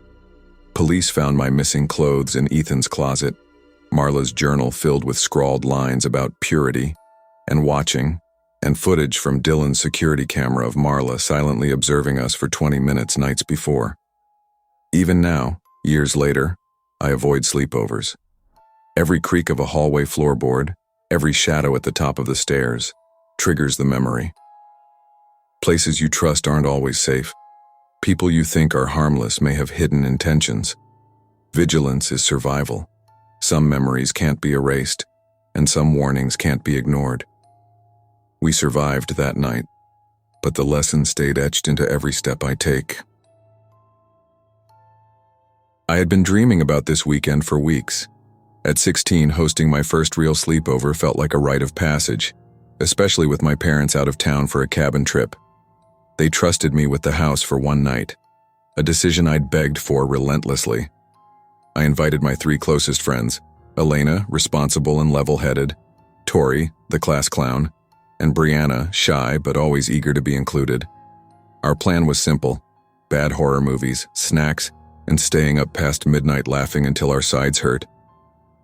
Police found my missing clothes in Ethan's closet, Marla's journal filled with scrawled lines about purity and watching, and footage from Dylan's security camera of Marla silently observing us for 20 minutes nights before. Even now, years later, I avoid sleepovers. Every creak of a hallway floorboard, every shadow at the top of the stairs, triggers the memory. Places you trust aren't always safe. People you think are harmless may have hidden intentions. Vigilance is survival. Some memories can't be erased, and some warnings can't be ignored. We survived that night, but the lesson stayed etched into every step I take. I had been dreaming about this weekend for weeks. At 16, hosting my first real sleepover felt like a rite of passage, especially with my parents out of town for a cabin trip. They trusted me with the house for one night, a decision I'd begged for relentlessly. I invited my 3 closest friends, Elena, responsible and level-headed, Tori, the class clown, and Brianna, shy but always eager to be included. Our plan was simple: bad horror movies, snacks, and staying up past midnight laughing until our sides hurt.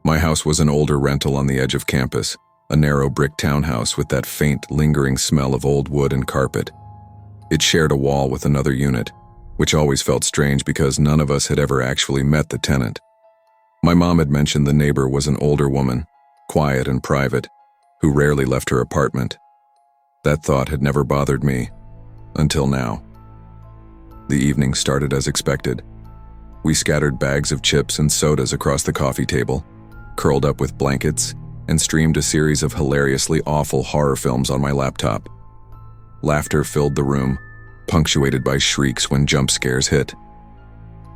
My house was an older rental on the edge of campus, a narrow brick townhouse with that faint, lingering smell of old wood and carpet. It shared a wall with another unit, which always felt strange because none of us had ever actually met the tenant. My mom had mentioned the neighbor was an older woman, quiet and private, who rarely left her apartment. That thought had never bothered me, until now. The evening started as expected. We scattered bags of chips and sodas across the coffee table, curled up with blankets, and streamed a series of hilariously awful horror films on my laptop. Laughter filled the room, punctuated by shrieks when jump scares hit.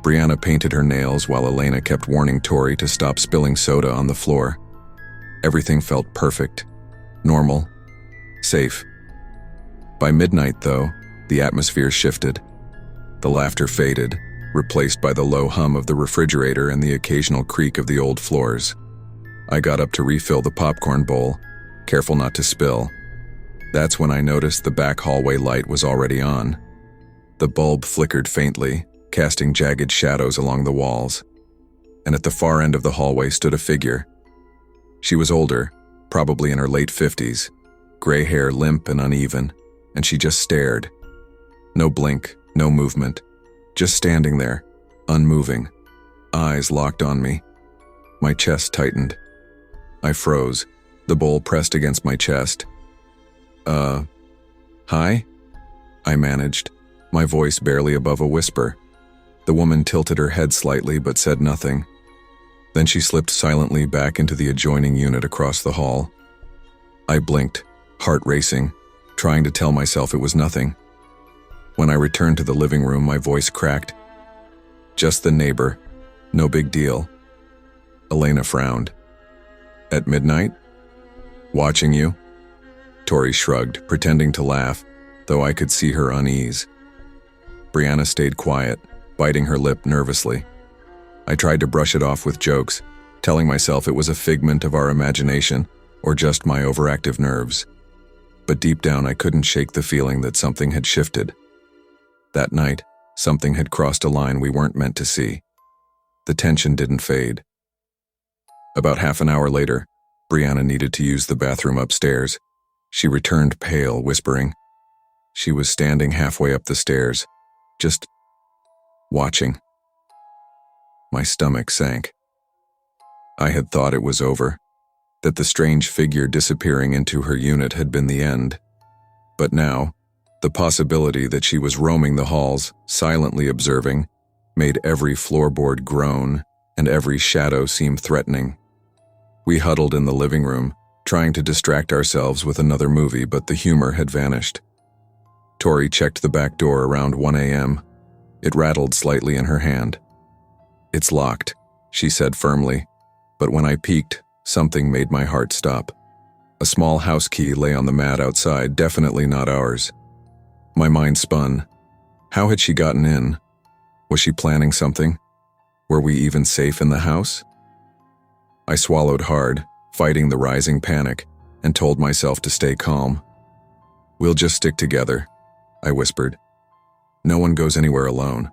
Brianna painted her nails while Elena kept warning Tori to stop spilling soda on the floor. Everything felt perfect, normal, safe. By midnight, though, the atmosphere shifted. The laughter faded, replaced by the low hum of the refrigerator and the occasional creak of the old floors. I got up to refill the popcorn bowl, careful not to spill. That's when I noticed the back hallway light was already on. The bulb flickered faintly, casting jagged shadows along the walls. And at the far end of the hallway stood a figure. She was older, probably in her late 50s, gray hair limp and uneven, and she just stared. No blink, no movement, just standing there, unmoving, eyes locked on me. My chest tightened. I froze, the bowl pressed against my chest. Hi? I managed, my voice barely above a whisper. The woman tilted her head slightly but said nothing. Then she slipped silently back into the adjoining unit across the hall. I blinked, heart racing, trying to tell myself it was nothing. When I returned to the living room, my voice cracked. Just the neighbor. No big deal. Elena frowned. At midnight? Watching you? Tori shrugged, pretending to laugh, though I could see her unease. Brianna stayed quiet, biting her lip nervously. I tried to brush it off with jokes, telling myself it was a figment of our imagination or just my overactive nerves. But deep down, I couldn't shake the feeling that something had shifted. That night, something had crossed a line we weren't meant to see. The tension didn't fade. About half an hour later, Brianna needed to use the bathroom upstairs. She returned pale, whispering. She was standing halfway up the stairs, just watching. My stomach sank. I had thought it was over, that the strange figure disappearing into her unit had been the end. But now, the possibility that she was roaming the halls, silently observing, made every floorboard groan and every shadow seem threatening. We huddled in the living room, trying to distract ourselves with another movie, but the humor had vanished. Tori checked the back door around 1 a.m. It rattled slightly in her hand. It's locked, she said firmly, but when I peeked, something made my heart stop. A small house key lay on the mat outside, definitely not ours. My mind spun. How had she gotten in? Was she planning something? Were we even safe in the house? I swallowed hard, fighting the rising panic, and told myself to stay calm. We'll just stick together, I whispered. No one goes anywhere alone.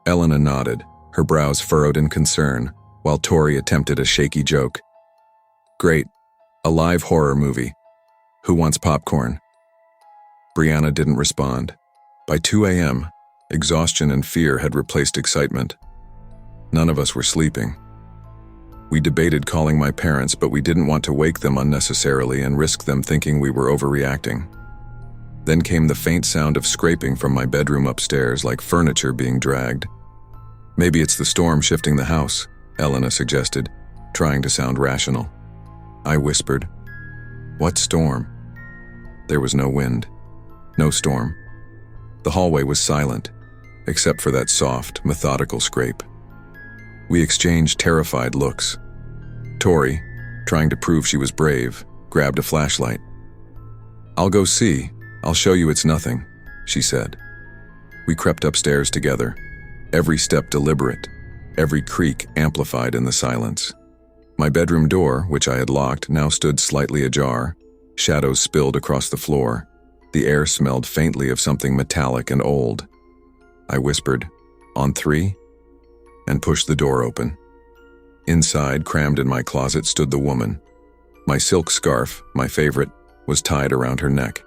Elena nodded, her brows furrowed in concern, while Tori attempted a shaky joke. Great, a live horror movie. Who wants popcorn? Brianna didn't respond. By 2 a.m., exhaustion and fear had replaced excitement. None of us were sleeping. We debated calling my parents, but we didn't want to wake them unnecessarily and risk them thinking we were overreacting. Then came the faint sound of scraping from my bedroom upstairs, like furniture being dragged. Maybe it's the storm shifting the house, Elena suggested, trying to sound rational. I whispered, What storm? There was no wind, no storm. The hallway was silent, except for that soft, methodical scrape. We exchanged terrified looks. Tori, trying to prove she was brave, grabbed a flashlight. I'll go see. I'll show you it's nothing, she said. We crept upstairs together, every step deliberate, every creak amplified in the silence. My bedroom door, which I had locked, now stood slightly ajar. Shadows spilled across the floor. The air smelled faintly of something metallic and old. I whispered, On 3, and pushed the door open. Inside, crammed in my closet, stood the woman. My silk scarf, my favorite, was tied around her neck.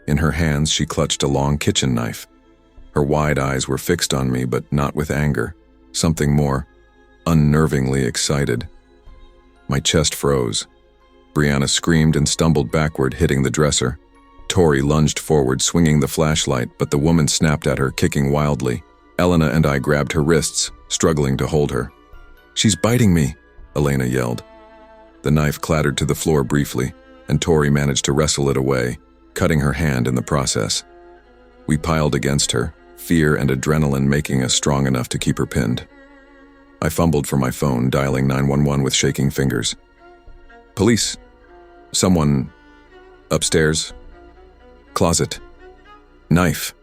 In her hands, she clutched a long kitchen knife. Her wide eyes were fixed on me, but not with anger, something more, unnervingly excited. My chest froze. Brianna screamed and stumbled backward, hitting the dresser. Tori lunged forward, swinging the flashlight, but the woman snapped at her, kicking wildly. Elena and I grabbed her wrists, struggling to hold her. "She's biting me," Elena yelled. The knife clattered to the floor briefly, and Tori managed to wrestle it away, cutting her hand in the process. We piled against her, fear and adrenaline making us strong enough to keep her pinned. I fumbled for my phone, dialing 911 with shaking fingers. "Police. Someone. Upstairs. Closet. Knife,"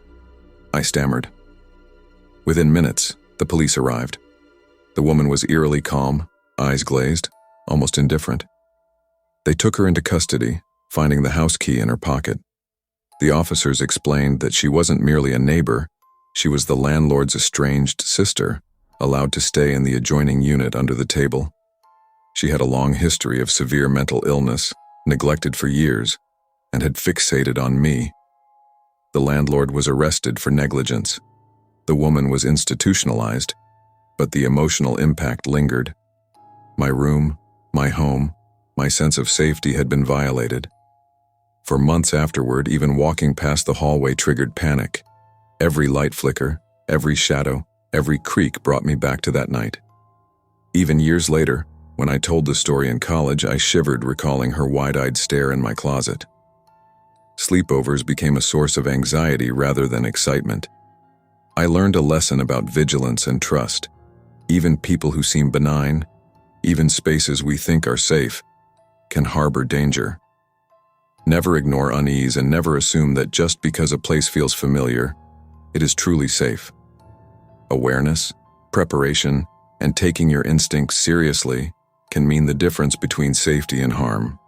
I stammered. Within minutes, the police arrived. The woman was eerily calm, eyes glazed, almost indifferent. They took her into custody, finding the house key in her pocket. The officers explained that she wasn't merely a neighbor, she was the landlord's estranged sister, allowed to stay in the adjoining unit under the table. She had a long history of severe mental illness, neglected for years, and had fixated on me. The landlord was arrested for negligence. The woman was institutionalized, but the emotional impact lingered. My room, my home, my sense of safety had been violated. For months afterward, even walking past the hallway triggered panic. Every light flicker, every shadow, every creak brought me back to that night. Even years later, when I told the story in college, I shivered recalling her wide-eyed stare in my closet. Sleepovers became a source of anxiety rather than excitement. I learned a lesson about vigilance and trust. Even people who seem benign, even spaces we think are safe, can harbor danger. Never ignore unease and never assume that just because a place feels familiar, it is truly safe. Awareness, preparation, and taking your instincts seriously can mean the difference between safety and harm.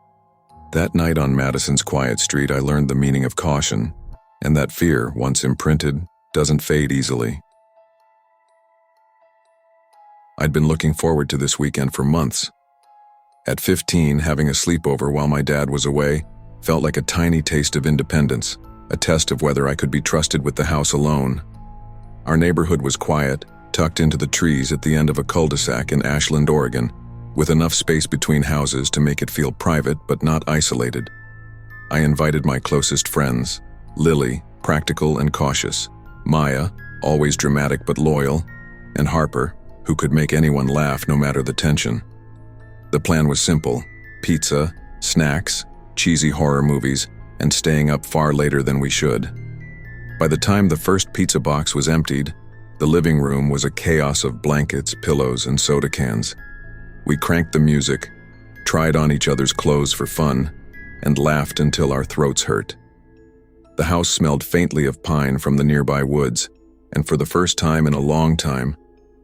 That night on Madison's quiet street, I learned the meaning of caution, and that fear, once imprinted, doesn't fade easily. I'd been looking forward to this weekend for months. At 15, having a sleepover while my dad was away felt like a tiny taste of independence, a test of whether I could be trusted with the house alone. Our neighborhood was quiet, tucked into the trees at the end of a cul-de-sac in Ashland, Oregon, with enough space between houses to make it feel private but not isolated. I invited my closest friends, Lily, practical and cautious, Maya, always dramatic but loyal, and Harper, who could make anyone laugh no matter the tension. The plan was simple: pizza, snacks, cheesy horror movies, and staying up far later than we should. By the time the first pizza box was emptied, the living room was a chaos of blankets, pillows, and soda cans. We cranked the music, tried on each other's clothes for fun, and laughed until our throats hurt. The house smelled faintly of pine from the nearby woods, and for the first time in a long time,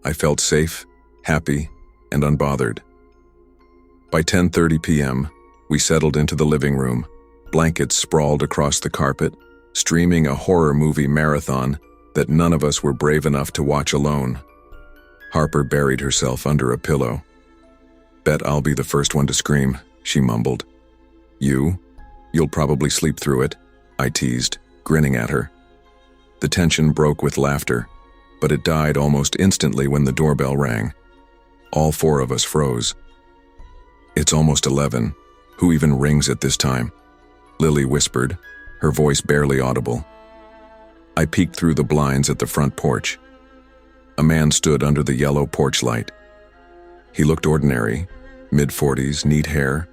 I felt safe, happy, and unbothered. By 10:30 p.m., we settled into the living room, blankets sprawled across the carpet, streaming a horror movie marathon that none of us were brave enough to watch alone. Harper buried herself under a pillow. "Bet I'll be the first one to scream," she mumbled. You'll probably sleep through it," I teased, grinning at her. The tension broke with laughter, but it died almost instantly when the doorbell rang. All four of us froze. "It's almost 11. Who even rings at this time?" Lily whispered, her voice barely audible. I peeked through the blinds at the front porch. A man stood under the yellow porch light. He looked ordinary, mid-40s, neat hair,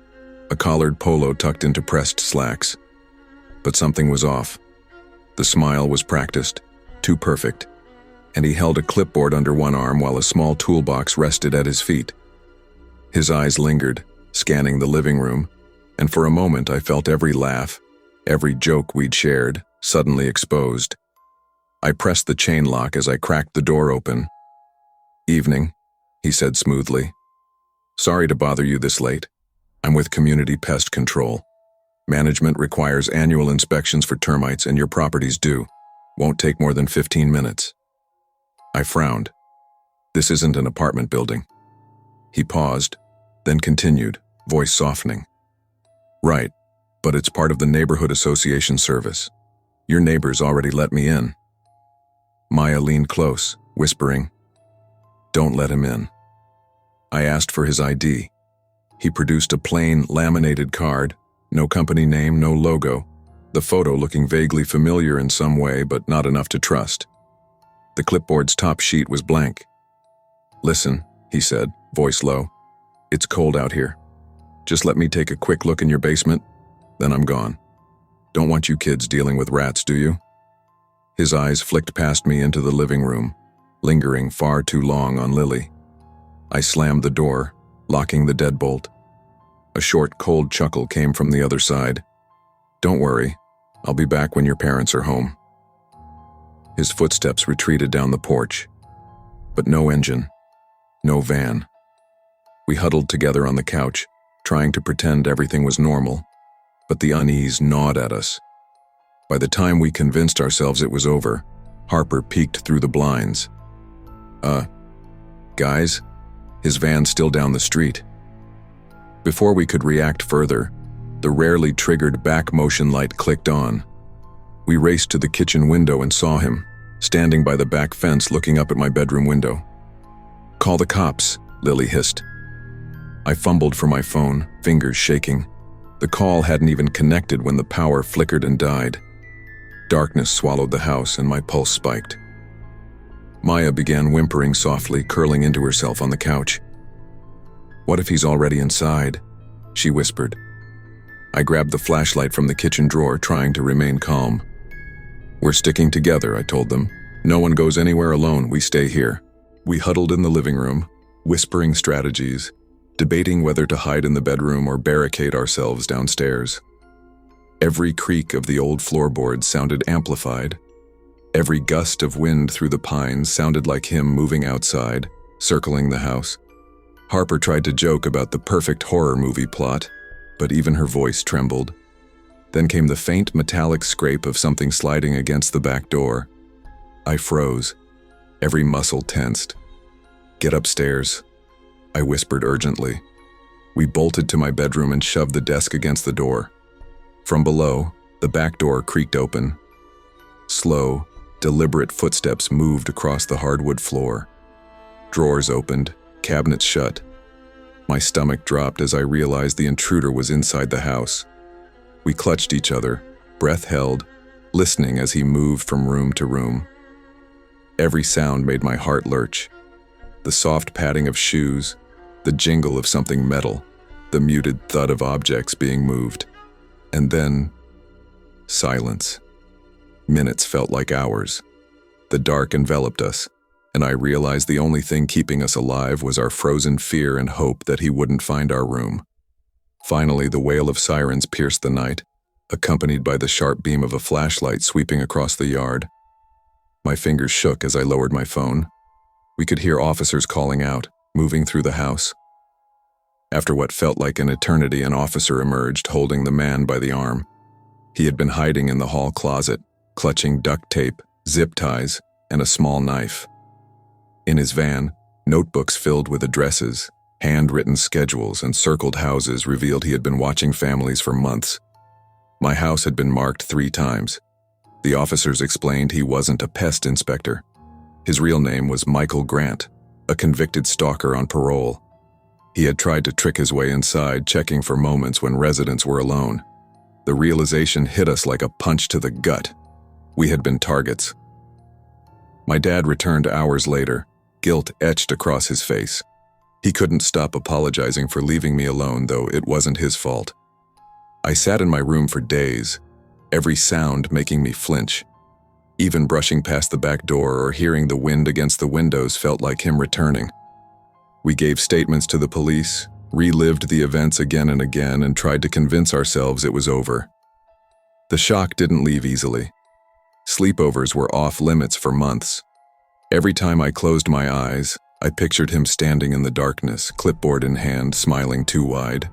a collared polo tucked into pressed slacks. But something was off. The smile was practiced, too perfect, and he held a clipboard under one arm while a small toolbox rested at his feet. His eyes lingered, scanning the living room, and for a moment I felt every laugh, every joke we'd shared, suddenly exposed. I pressed the chain lock as I cracked the door open. "Evening," he said smoothly. "Sorry to bother you this late. I'm with Community Pest Control. Management requires annual inspections for termites and your property's due. Won't take more than 15 minutes. I frowned. "This isn't an apartment building." He paused, then continued, voice softening. "Right, but it's part of the neighborhood association service. Your neighbors already let me in." Maya leaned close, whispering, "Don't let him in." I asked for his ID. He produced a plain, laminated card, no company name, no logo, the photo looking vaguely familiar in some way but not enough to trust. The clipboard's top sheet was blank. "Listen," he said, voice low. "It's cold out here. Just let me take a quick look in your basement, then I'm gone. Don't want you kids dealing with rats, do you?" His eyes flicked past me into the living room, lingering far too long on Lily. I slammed the door, locking the deadbolt. A short, cold chuckle came from the other side. "Don't worry, I'll be back when your parents are home." His footsteps retreated down the porch, but no engine, no van. We huddled together on the couch, trying to pretend everything was normal, but the unease gnawed at us. By the time we convinced ourselves it was over, Harper peeked through the blinds. Guys? His van's still down the street." Before we could react further, the rarely triggered back motion light clicked on. We raced to the kitchen window and saw him, standing by the back fence looking up at my bedroom window. "Call the cops," Lily hissed. I fumbled for my phone, fingers shaking. The call hadn't even connected when the power flickered and died. Darkness swallowed the house and my pulse spiked. Maya began whimpering softly, curling into herself on the couch. "What if he's already inside?" she whispered. I grabbed the flashlight from the kitchen drawer, trying to remain calm. "We're sticking together," I told them. "No one goes anywhere alone, we stay here." We huddled in the living room, whispering strategies, debating whether to hide in the bedroom or barricade ourselves downstairs. Every creak of the old floorboards sounded amplified. Every gust of wind through the pines sounded like him moving outside, circling the house. Harper tried to joke about the perfect horror movie plot, but even her voice trembled. Then came the faint metallic scrape of something sliding against the back door. I froze, every muscle tensed. "Get upstairs," I whispered urgently. We bolted to my bedroom and shoved the desk against the door. From below, the back door creaked open. Slow, deliberate footsteps moved across the hardwood floor. Drawers opened, cabinets shut. My stomach dropped as I realized the intruder was inside the house. We clutched each other, breath held, listening as he moved from room to room. Every sound made my heart lurch. The soft padding of shoes, the jingle of something metal, the muted thud of objects being moved. And then, silence. Minutes felt like hours. The dark enveloped us, and I realized the only thing keeping us alive was our frozen fear and hope that he wouldn't find our room. Finally, the wail of sirens pierced the night, accompanied by the sharp beam of a flashlight sweeping across the yard. My fingers shook as I lowered my phone. We could hear officers calling out, moving through the house. After what felt like an eternity, an officer emerged, holding the man by the arm. He had been hiding in the hall closet, clutching duct tape, zip ties, and a small knife. In his van, notebooks filled with addresses, handwritten schedules, and circled houses revealed he had been watching families for months. My house had been marked 3 times. The officers explained he wasn't a pest inspector. His real name was Michael Grant, a convicted stalker on parole. He had tried to trick his way inside, checking for moments when residents were alone. The realization hit us like a punch to the gut. We had been targets. My dad returned hours later, guilt etched across his face. He couldn't stop apologizing for leaving me alone, though it wasn't his fault. I sat in my room for days, every sound making me flinch. Even brushing past the back door or hearing the wind against the windows felt like him returning. We gave statements to the police, relived the events again and again, and tried to convince ourselves it was over. The shock didn't leave easily. Sleepovers were off limits for months. Every time I closed my eyes, I pictured him standing in the darkness, clipboard in hand, smiling too wide.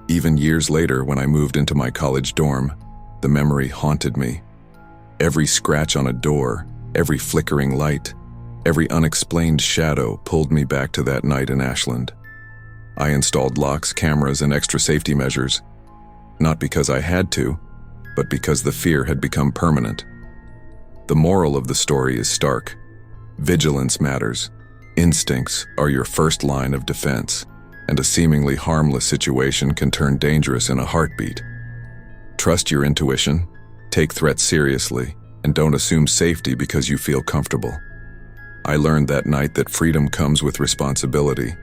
Even years later, when I moved into my college dorm, the memory haunted me. Every scratch on a door, every flickering light, every unexplained shadow pulled me back to that night in Ashland. I installed locks, cameras, and extra safety measures, not because I had to, but because the fear had become permanent. The moral of the story is stark. Vigilance matters. Instincts are your first line of defense, and a seemingly harmless situation can turn dangerous in a heartbeat. Trust your intuition, Take threats seriously, and don't assume safety because you feel comfortable. I learned that night that freedom comes with responsibility,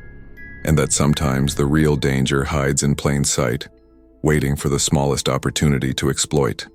and that sometimes the real danger hides in plain sight, waiting for the smallest opportunity to exploit.